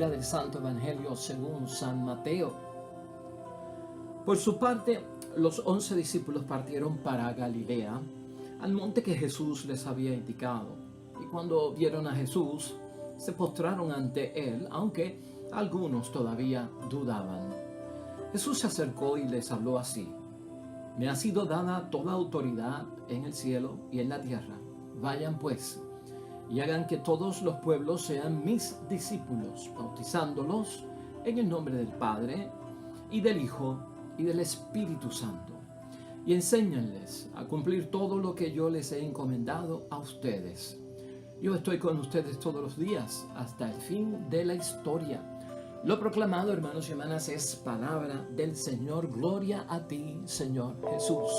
lectura del Santo Evangelio según San Mateo. Por su parte, los 11 discípulos partieron para Galilea, al monte que Jesús les había indicado. Y cuando vieron a Jesús, se postraron ante él, aunque algunos todavía dudaban. Jesús se acercó y les habló así: Me ha sido dada toda autoridad en el cielo y en la tierra. Vayan pues y hagan que todos los pueblos sean mis discípulos, bautizándolos en el nombre del Padre y del Hijo y del Espíritu Santo. Y enséñenles a cumplir todo lo que yo les he encomendado a ustedes. Yo estoy con ustedes todos los días hasta el fin de la historia. Lo proclamado, hermanos y hermanas, es palabra del Señor. Gloria a ti, Señor Jesús.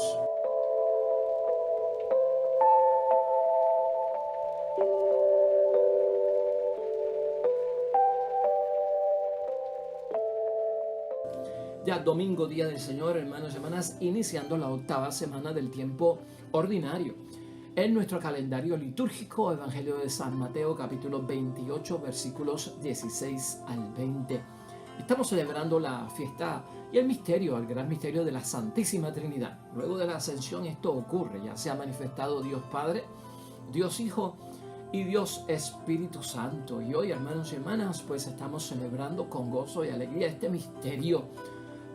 Ya domingo, día del Señor, hermanos y hermanas, iniciando la 8ª semana del tiempo ordinario. En nuestro calendario litúrgico, Evangelio de San Mateo, capítulo 28, versículos 16 al 20. Estamos celebrando la fiesta y el gran misterio de la Santísima Trinidad. Luego de la ascensión esto ocurre, ya se ha manifestado Dios Padre, Dios Hijo y Dios Espíritu Santo. Y hoy, hermanos y hermanas, pues estamos celebrando con gozo y alegría este misterio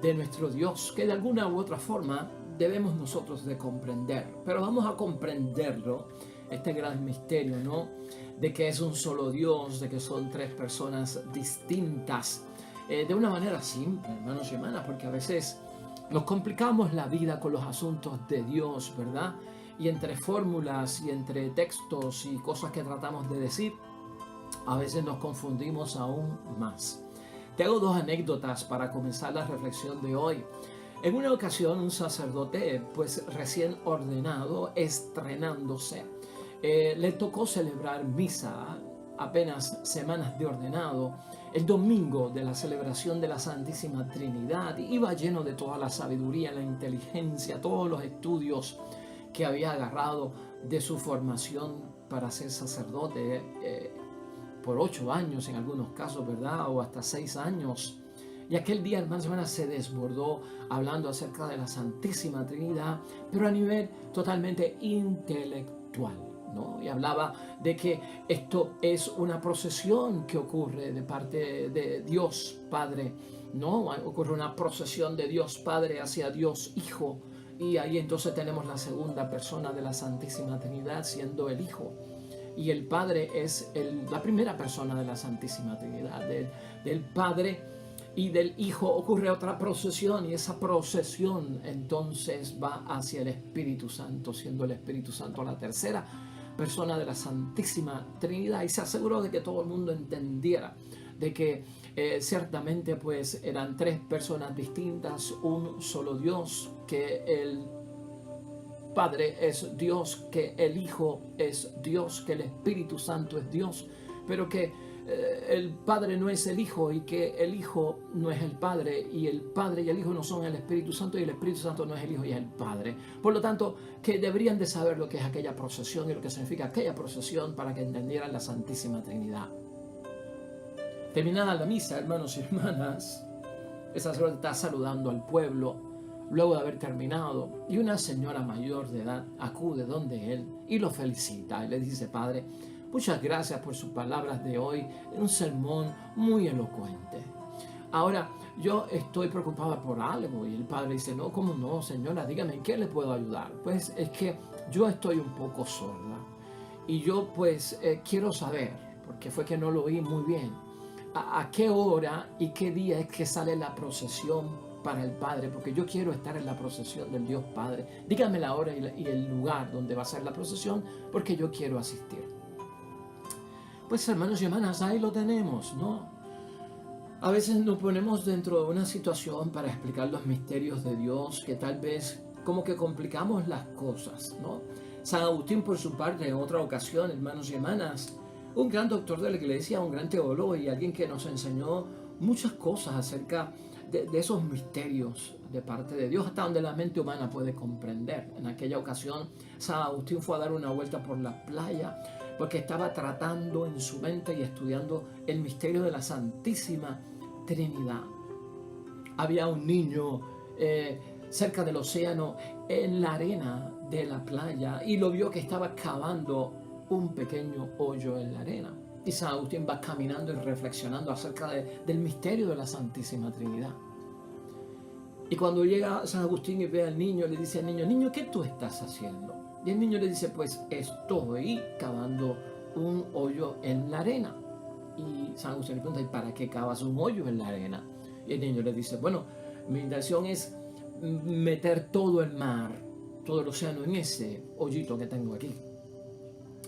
de nuestro Dios, que de alguna u otra forma debemos nosotros de comprender. Pero vamos a comprenderlo, este gran misterio, ¿no? De que es un solo Dios, de que son tres personas distintas, de una manera simple, hermanos y hermanas, porque a veces nos complicamos la vida con los asuntos de Dios, ¿verdad? Y entre fórmulas y entre textos y cosas que tratamos de decir, a veces nos confundimos aún más. Te hago dos anécdotas para comenzar la reflexión de hoy. En una ocasión, un sacerdote, pues recién ordenado, estrenándose, le tocó celebrar misa, apenas semanas de ordenado, el domingo de la celebración de la Santísima Trinidad. Iba lleno de toda la sabiduría, la inteligencia, todos los estudios que había agarrado de su formación para ser sacerdote, por 8 años en algunos casos, ¿verdad? O hasta 6 años. Y aquel día, hermanos y hermanas, se desbordó hablando acerca de la Santísima Trinidad, pero a nivel totalmente intelectual, ¿no? Y hablaba de que esto es una procesión que ocurre de parte de Dios Padre, ¿no? Ocurre una procesión de Dios Padre hacia Dios Hijo, y ahí entonces tenemos la segunda persona de la Santísima Trinidad siendo el Hijo. Y el Padre es la primera persona de la Santísima Trinidad. Del Padre y del Hijo ocurre otra procesión, y esa procesión entonces va hacia el Espíritu Santo, siendo el Espíritu Santo la tercera persona de la Santísima Trinidad. Y se aseguró de que todo el mundo entendiera de que ciertamente pues eran tres personas distintas, un solo Dios, que el Padre es Dios, que el Hijo es Dios, que el Espíritu Santo es Dios, pero que el Padre no es el Hijo, y que el Hijo no es el Padre, y el Padre y el Hijo no son el Espíritu Santo, y el Espíritu Santo no es el Hijo y es el Padre. Por lo tanto, que deberían de saber lo que es aquella procesión y lo que significa aquella procesión para que entendieran la Santísima Trinidad. Terminada la misa, hermanos y hermanas, el sacerdote está saludando al pueblo luego de haber terminado, y una señora mayor de edad acude donde él y lo felicita y le dice: Padre, muchas gracias por sus palabras de hoy, un sermón muy elocuente. Ahora, yo estoy preocupada por algo. Y el padre dice: no, ¿cómo no, señora? Dígame, ¿en qué le puedo ayudar? Pues es que yo estoy un poco sorda, y yo pues quiero saber, porque fue que no lo oí muy bien, a qué hora y qué día es que sale la procesión para el Padre, porque yo quiero estar en la procesión del Dios Padre. Dígame la hora y el lugar donde va a ser la procesión, porque yo quiero asistir. Pues, hermanos y hermanas, ahí lo tenemos, ¿no? A veces nos ponemos dentro de una situación para explicar los misterios de Dios, que tal vez como que complicamos las cosas, ¿no? San Agustín, por su parte, en otra ocasión, hermanos y hermanas, un gran doctor de la iglesia, un gran teólogo y alguien que nos enseñó muchas cosas acerca de esos misterios de parte de Dios, hasta donde la mente humana puede comprender. En aquella ocasión, San Agustín fue a dar una vuelta por la playa porque estaba tratando en su mente y estudiando el misterio de la Santísima Trinidad. Había un niño cerca del océano, en la arena de la playa, y lo vio que estaba cavando un pequeño hoyo en la arena. Y San Agustín va caminando y reflexionando acerca del misterio de la Santísima Trinidad. Y cuando llega San Agustín y ve al niño, le dice al niño: niño, ¿qué tú estás haciendo? Y el niño le dice: pues estoy cavando un hoyo en la arena. Y San Agustín le pregunta: ¿y para qué cavas un hoyo en la arena? Y el niño le dice: bueno, mi intención es meter todo el mar, todo el océano en ese hoyito que tengo aquí.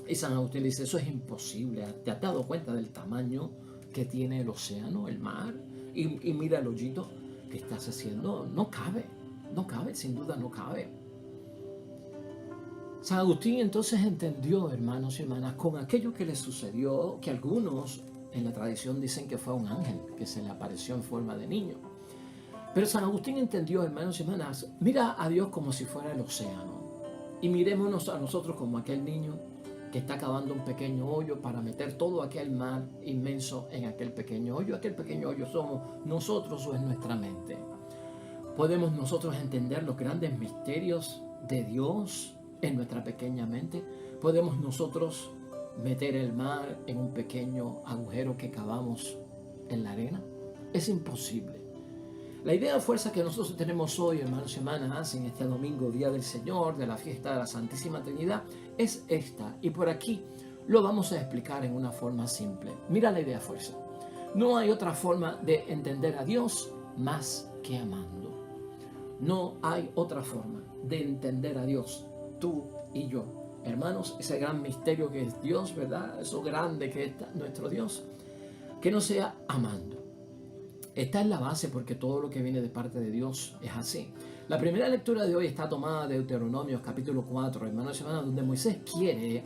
Y San Agustín le dice: eso es imposible. ¿Te has dado cuenta del tamaño que tiene el océano, el mar? Y mira el hoyito que estás haciendo. No cabe, sin duda no cabe. San Agustín entonces entendió, hermanos y hermanas, con aquello que le sucedió, que algunos en la tradición dicen que fue un ángel que se le apareció en forma de niño. Pero San Agustín entendió, hermanos y hermanas, mira a Dios como si fuera el océano. Y mirémonos a nosotros como aquel niño que está cavando un pequeño hoyo para meter todo aquel mar inmenso en aquel pequeño hoyo. Aquel pequeño hoyo somos nosotros o es nuestra mente. ¿Podemos nosotros entender los grandes misterios de Dios en nuestra pequeña mente? ¿Podemos nosotros meter el mar en un pequeño agujero que cavamos en la arena? Es imposible. La idea de fuerza que nosotros tenemos hoy, hermanos y hermanas, en este domingo, Día del Señor, de la fiesta de la Santísima Trinidad, es esta. Y por aquí lo vamos a explicar en una forma simple. Mira la idea de fuerza. No hay otra forma de entender a Dios más que amando. No hay otra forma de entender a Dios, tú y yo. Hermanos, ese gran misterio que es Dios, ¿verdad? Eso grande que es nuestro Dios, que no sea amando. Esta es la base, porque todo lo que viene de parte de Dios es así. La primera lectura de hoy está tomada de Deuteronomios capítulo 4, hermanos y hermanas, donde Moisés quiere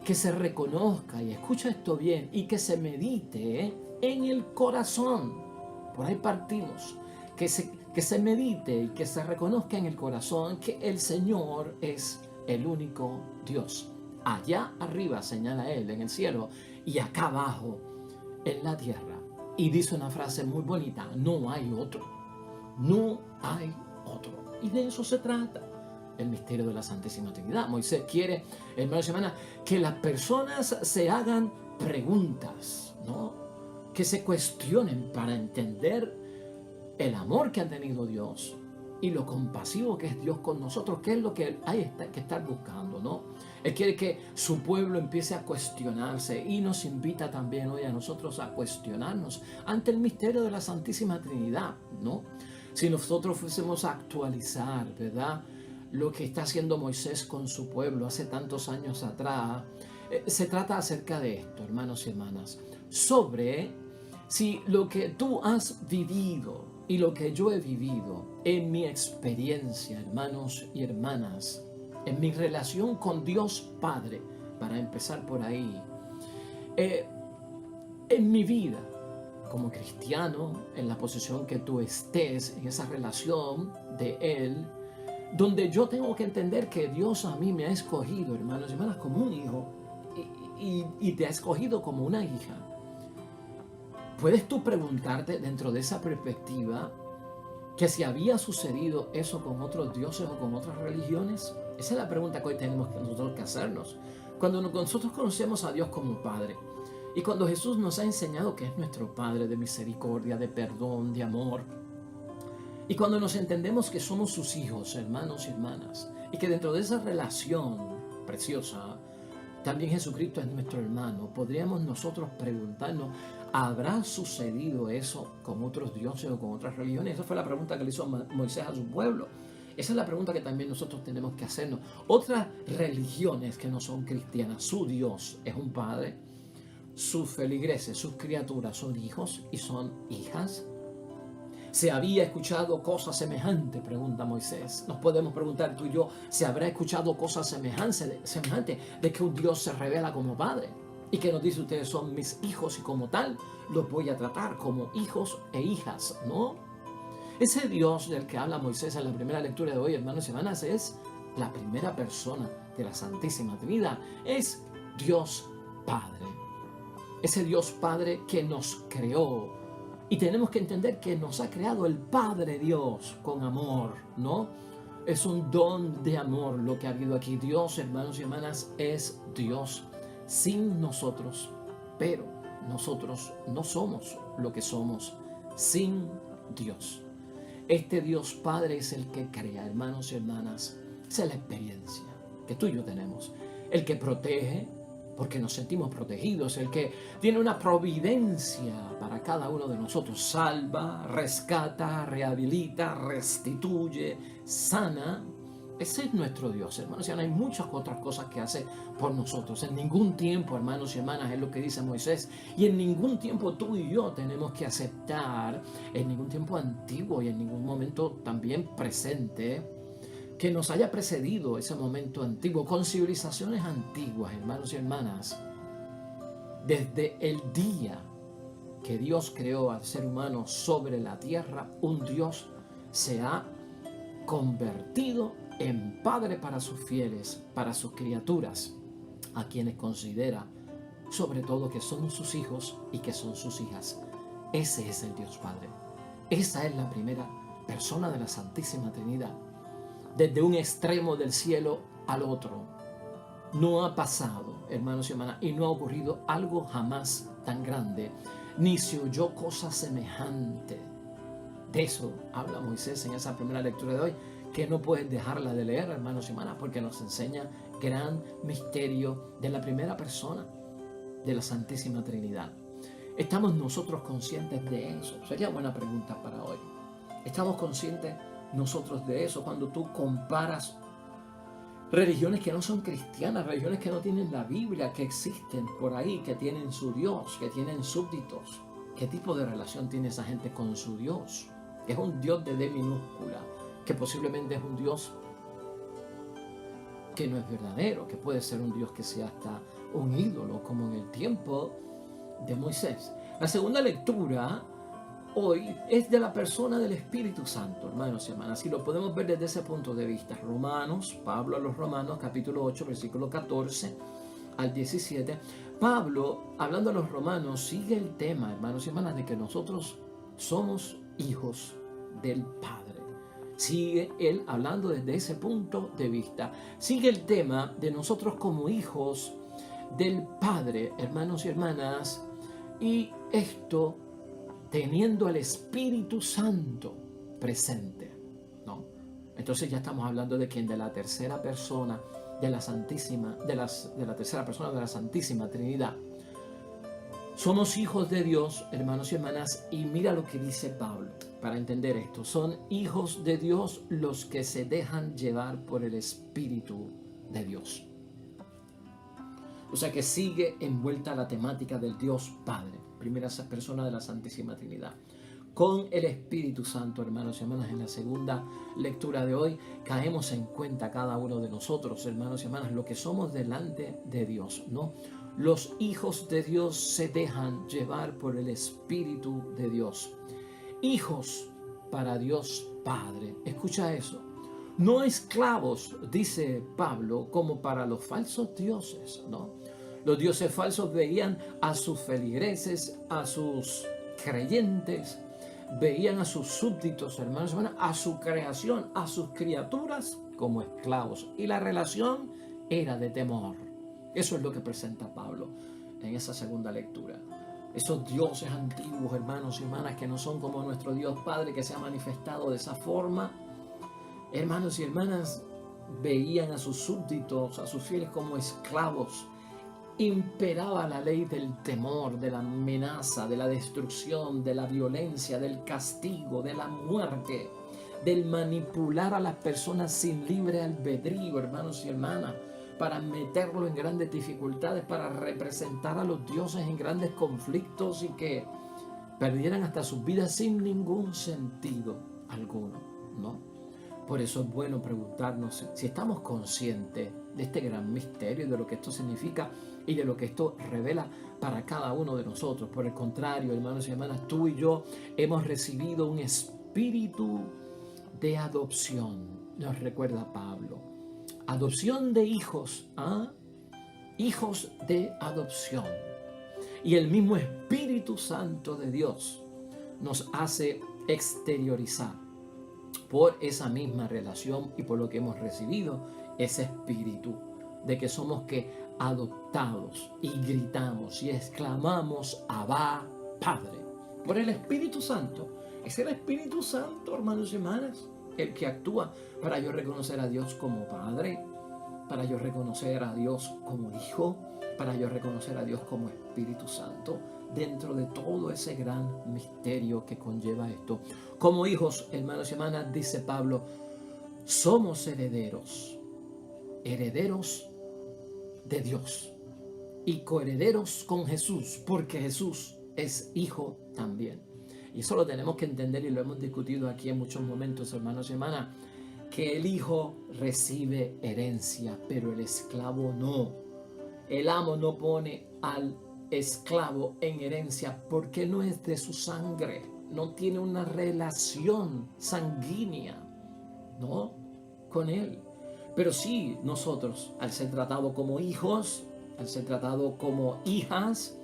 que se reconozca, y escucha esto bien, y que se medite en el corazón. Por ahí partimos. Que se medite y que se reconozca en el corazón que el Señor es el único Dios. Allá arriba, señala él, en el cielo, y acá abajo, en la tierra. Y dice una frase muy bonita: no hay otro. No hay otro. Y de eso se trata el misterio de la Santísima Trinidad. Moisés quiere, hermanos y hermanas, que las personas se hagan preguntas, ¿no? Que se cuestionen para entender el amor que ha tenido Dios y lo compasivo que es Dios con nosotros, que es lo que hay que estar buscando, ¿no? Él quiere que su pueblo empiece a cuestionarse, y nos invita también hoy a nosotros a cuestionarnos ante el misterio de la Santísima Trinidad, ¿no? Si nosotros fuésemos a actualizar, ¿verdad?, lo que está haciendo Moisés con su pueblo hace tantos años atrás, se trata acerca de esto, hermanos y hermanas, sobre si lo que tú has vivido y lo que yo he vivido en mi experiencia, hermanos y hermanas, en mi relación con Dios Padre, para empezar por ahí, en mi vida como cristiano, en la posición que tú estés, en esa relación de Él, donde yo tengo que entender que Dios a mí me ha escogido, hermanos y hermanas, como un hijo, y te ha escogido como una hija. ¿Puedes tú preguntarte dentro de esa perspectiva que si había sucedido eso con otros dioses o con otras religiones? Esa es la pregunta que hoy tenemos nosotros que hacernos. Cuando nosotros conocemos a Dios como Padre, y cuando Jesús nos ha enseñado que es nuestro Padre de misericordia, de perdón, de amor, y cuando nos entendemos que somos sus hijos, hermanos y hermanas, y que dentro de esa relación preciosa, también Jesucristo es nuestro hermano, podríamos nosotros preguntarnos: ¿habrá sucedido eso con otros dioses o con otras religiones? Esa fue la pregunta que le hizo Moisés a su pueblo. Esa es la pregunta que también nosotros tenemos que hacernos. Otras religiones que no son cristianas, su Dios es un Padre, sus feligreses, sus criaturas son hijos y son hijas. ¿Se había escuchado cosas semejantes?, pregunta Moisés. Nos podemos preguntar tú y yo: ¿se habrá escuchado cosas semejantes de que un Dios se revela como Padre? Y que nos dice: ustedes son mis hijos y como tal los voy a tratar como hijos e hijas, ¿no? Ese Dios del que habla Moisés en la primera lectura de hoy, hermanos y hermanas, es la primera persona de la Santísima Trinidad. Es Dios Padre. Ese Dios Padre que nos creó. Y tenemos que entender que nos ha creado el Padre Dios con amor, ¿no? Es un don de amor lo que ha habido aquí. Dios, hermanos y hermanas, es Dios sin nosotros. Pero nosotros no somos lo que somos sin Dios. Este Dios Padre es el que crea, hermanos y hermanas. Esa es la experiencia que tú y yo tenemos. El que protege, porque nos sentimos protegidos. El que tiene una providencia para cada uno de nosotros. Salva, rescata, rehabilita, restituye, sana. Ese es nuestro Dios, hermanos. Y hay muchas otras cosas que hace por nosotros. En ningún tiempo, hermanos y hermanas, es lo que dice Moisés. Y en ningún tiempo tú y yo tenemos que aceptar, en ningún tiempo antiguo y en ningún momento también presente, que nos haya precedido ese momento antiguo, con civilizaciones antiguas, hermanos y hermanas. Desde el día que Dios creó al ser humano sobre la tierra, un Dios se ha convertido en Padre para sus fieles, para sus criaturas, a quienes considera sobre todo que son sus hijos y que son sus hijas. Ese es el Dios Padre. Esa es la primera persona de la Santísima Trinidad. Desde un extremo del cielo al otro. No ha pasado, hermanos y hermanas, y no ha ocurrido algo jamás tan grande, ni se oyó cosa semejante. De eso habla Moisés en esa primera lectura de hoy, que no puedes dejarla de leer, hermanos y hermanas, porque nos enseña gran misterio de la primera persona de la Santísima Trinidad. ¿Estamos nosotros conscientes de eso? Sería buena pregunta para hoy. ¿Estamos conscientes nosotros de eso? Cuando tú comparas religiones que no son cristianas, religiones que no tienen la Biblia, que existen por ahí, que tienen su Dios, que tienen súbditos. ¿Qué tipo de relación tiene esa gente con su Dios? Que es un Dios de D minúscula, que posiblemente es un Dios que no es verdadero, que puede ser un Dios que sea hasta un ídolo, como en el tiempo de Moisés. La segunda lectura hoy es de la persona del Espíritu Santo, hermanos y hermanas, y lo podemos ver desde ese punto de vista. Romanos, Pablo a los Romanos, capítulo 8, versículo 14 al 17. Pablo, hablando a los romanos, sigue el tema, hermanos y hermanas, de que nosotros somos hijos del Padre. Sigue él hablando desde ese punto de vista. Sigue el tema de nosotros como hijos del Padre, hermanos y hermanas, y esto teniendo al Espíritu Santo presente, ¿no? Entonces ya estamos hablando de quién, de la tercera persona de la Santísima, de la tercera persona de la Santísima Trinidad. Somos hijos de Dios, hermanos y hermanas, y mira lo que dice Pablo para entender esto. Son hijos de Dios los que se dejan llevar por el Espíritu de Dios. O sea que sigue envuelta la temática del Dios Padre, primera persona de la Santísima Trinidad. Con el Espíritu Santo, hermanos y hermanas, en la segunda lectura de hoy, caemos en cuenta cada uno de nosotros, hermanos y hermanas, lo que somos delante de Dios, ¿no? Los hijos de Dios se dejan llevar por el Espíritu de Dios. Hijos para Dios Padre. Escucha eso. No esclavos, dice Pablo, como para los falsos dioses, ¿no? Los dioses falsos veían a sus feligreses, a sus creyentes, veían a sus súbditos, hermanos y hermanas, a su creación, a sus criaturas como esclavos. Y la relación era de temor. Eso es lo que presenta Pablo en esa segunda lectura. Esos dioses antiguos, hermanos y hermanas, que no son como nuestro Dios Padre, que se ha manifestado de esa forma. Hermanos y hermanas, veían a sus súbditos, a sus fieles como esclavos. Imperaba la ley del temor, de la amenaza, de la destrucción, de la violencia, del castigo, de la muerte, del manipular a las personas sin libre albedrío, hermanos y hermanas, para meterlo en grandes dificultades, para representar a los dioses en grandes conflictos y que perdieran hasta sus vidas sin ningún sentido alguno, ¿no? Por eso es bueno preguntarnos si estamos conscientes de este gran misterio y de lo que esto significa y de lo que esto revela para cada uno de nosotros. Por el contrario, hermanos y hermanas, tú y yo hemos recibido un espíritu de adopción, nos recuerda Pablo. Adopción de hijos, ¿ah? hijos de adopción. Y el mismo Espíritu Santo de Dios nos hace exteriorizar por esa misma relación y por lo que hemos recibido ese espíritu de que somos adoptados y gritamos y exclamamos Abba, Padre, por el Espíritu Santo. Es el Espíritu Santo, hermanos y hermanas, el que actúa para yo reconocer a Dios como Padre, para yo reconocer a Dios como Hijo, para yo reconocer a Dios como Espíritu Santo, dentro de todo ese gran misterio que conlleva esto. Como hijos, hermanos y hermanas, dice Pablo, somos herederos, herederos de Dios y coherederos con Jesús, porque Jesús es Hijo también. Y eso lo tenemos que entender y lo hemos discutido aquí en muchos momentos, hermanos y hermanas, que el Hijo recibe herencia, pero el esclavo no. El amo no pone al esclavo en herencia porque no es de su sangre, no tiene una relación sanguínea, ¿no?, con él. Pero sí, nosotros, al ser tratados como hijos, al ser tratados como hijas,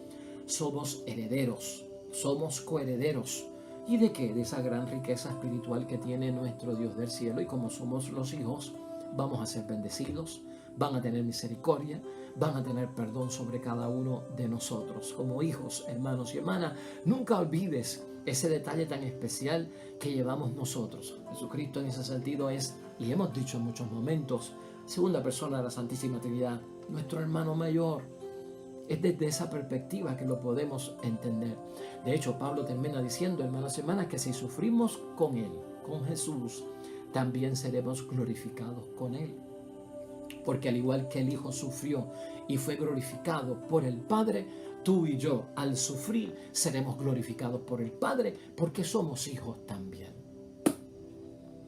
somos herederos, somos coherederos. ¿Y de qué? De esa gran riqueza espiritual que tiene nuestro Dios del cielo. Y como somos los hijos, vamos a ser bendecidos, van a tener misericordia, van a tener perdón sobre cada uno de nosotros. Como hijos, hermanos y hermanas, nunca olvides ese detalle tan especial que llevamos nosotros. Jesucristo en ese sentido es, y hemos dicho en muchos momentos, segunda persona de la Santísima Trinidad, nuestro hermano mayor. Es desde esa perspectiva que lo podemos entender. De hecho, Pablo termina diciendo, hermanos y hermanas, que si sufrimos con Él, con Jesús, también seremos glorificados con Él. Porque al igual que el Hijo sufrió y fue glorificado por el Padre, tú y yo, al sufrir, seremos glorificados por el Padre, porque somos hijos también.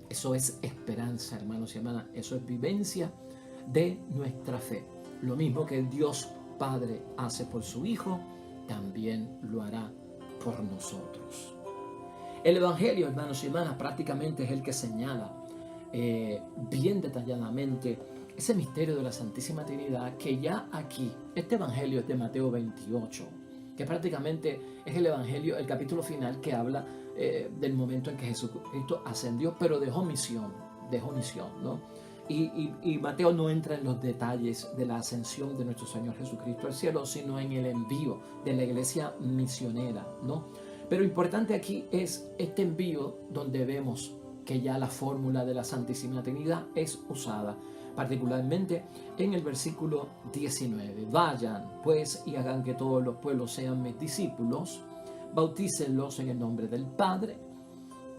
Eso es esperanza, hermanos y hermanas. Eso es vivencia de nuestra fe. Lo mismo que el Dios Padre hace por su Hijo, también lo hará por nosotros. El Evangelio, hermanos y hermanas, prácticamente es el que señala bien detalladamente ese misterio de la Santísima Trinidad, que ya aquí, este Evangelio es de Mateo 28, que prácticamente es el Evangelio, el capítulo final que habla del momento en que Jesucristo ascendió, pero dejó misión, ¿no? Y Mateo no entra en los detalles de la ascensión de nuestro Señor Jesucristo al cielo, sino en el envío de la iglesia misionera, ¿no? Pero importante aquí es este envío donde vemos que ya la fórmula de la Santísima Trinidad es usada, particularmente en el versículo 19. Vayan pues y hagan que todos los pueblos sean mis discípulos, bautícenlos en el nombre del Padre,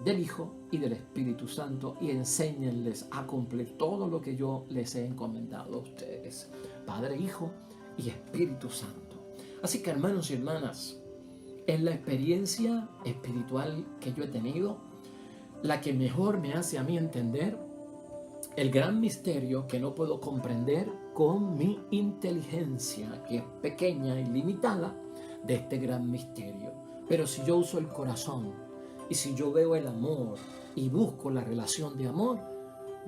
del Hijo y del Espíritu Santo, y enséñenles a cumplir todo lo que yo les he encomendado a ustedes. Padre, Hijo y Espíritu Santo. Así que, hermanos y hermanas, es la experiencia espiritual que yo he tenido la que mejor me hace a mí entender el gran misterio que no puedo comprender con mi inteligencia, que es pequeña y limitada, de este gran misterio. Pero si yo uso el corazón y si yo veo el amor y busco la relación de amor,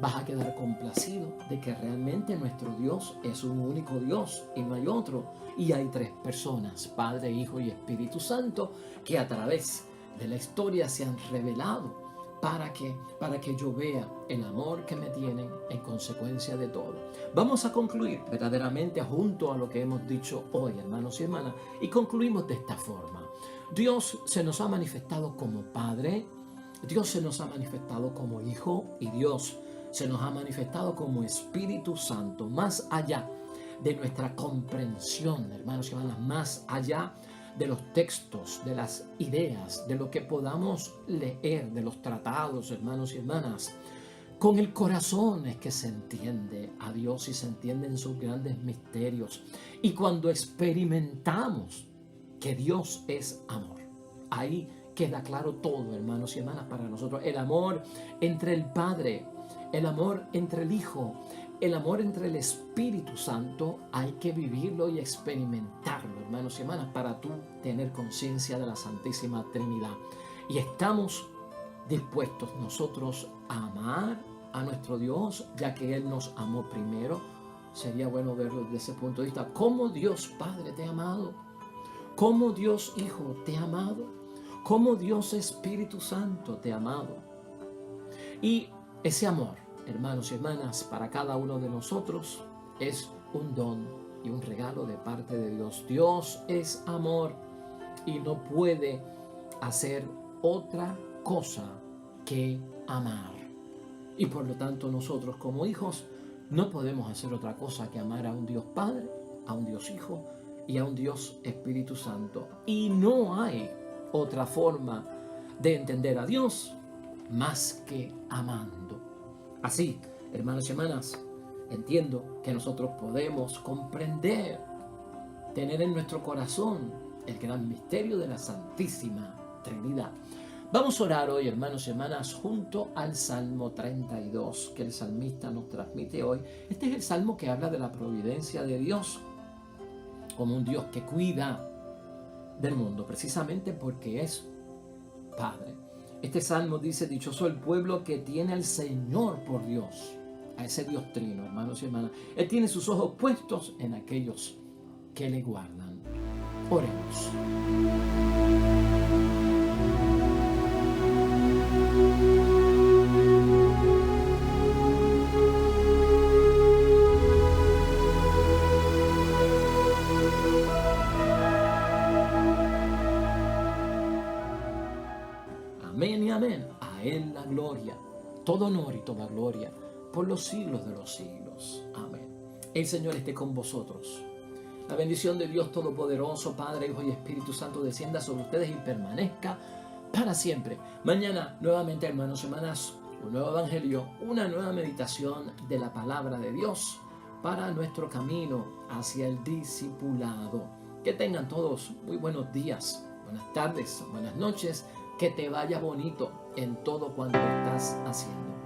vas a quedar complacido de que realmente nuestro Dios es un único Dios y no hay otro. Y hay tres personas, Padre, Hijo y Espíritu Santo, que a través de la historia se han revelado para que yo vea el amor que me tienen en consecuencia de todo. Vamos a concluir verdaderamente junto a lo que hemos dicho hoy, hermanos y hermanas, y concluimos de esta forma. Dios se nos ha manifestado como Padre, Dios se nos ha manifestado como Hijo y Dios se nos ha manifestado como Espíritu Santo, más allá de nuestra comprensión, hermanos y hermanas, más allá de los textos, de las ideas, de lo que podamos leer, de los tratados, hermanos y hermanas. Con el corazón es que se entiende a Dios y se entienden sus grandes misterios. Y cuando experimentamos que Dios es amor, ahí queda claro todo, hermanos y hermanas, para nosotros. El amor entre el Padre, el amor entre el Hijo, el amor entre el Espíritu Santo, hay que vivirlo y experimentarlo, hermanos y hermanas, para tú tener conciencia de la Santísima Trinidad. Y estamos dispuestos nosotros a amar a nuestro Dios, ya que Él nos amó primero, sería bueno verlo desde ese punto de vista. Cómo Dios Padre te ha amado, cómo Dios Hijo te ha amado, cómo Dios Espíritu Santo te ha amado. Y ese amor, hermanos y hermanas, para cada uno de nosotros es un don y un regalo de parte de Dios. Dios es amor y no puede hacer otra cosa que amar. Y por lo tanto nosotros como hijos no podemos hacer otra cosa que amar a un Dios Padre, a un Dios Hijo y a un Dios Espíritu Santo. Y no hay otra forma de entender a Dios más que amando. Así, hermanos y hermanas, entiendo que nosotros podemos comprender, tener en nuestro corazón el gran misterio de la Santísima Trinidad. Vamos a orar hoy, hermanos y hermanas, junto al Salmo 32 que el salmista nos transmite hoy. Este es el salmo que habla de la providencia de Dios como un Dios que cuida del mundo, precisamente porque es Padre. Este salmo dice: dichoso el pueblo que tiene al Señor por Dios, a ese Dios trino, hermanos y hermanas. Él tiene sus ojos puestos en aquellos que le guardan. Oremos. Amén y amén. A Él la gloria, todo honor y toda gloria, por los siglos de los siglos. Amén. El Señor esté con vosotros. La bendición de Dios Todopoderoso, Padre, Hijo y Espíritu Santo, descienda sobre ustedes y permanezca para siempre. Mañana, nuevamente, hermanos y hermanas, un nuevo evangelio, una nueva meditación de la palabra de Dios para nuestro camino hacia el discipulado. Que tengan todos muy buenos días, buenas tardes, buenas noches. Que te vaya bonito en todo cuanto estás haciendo.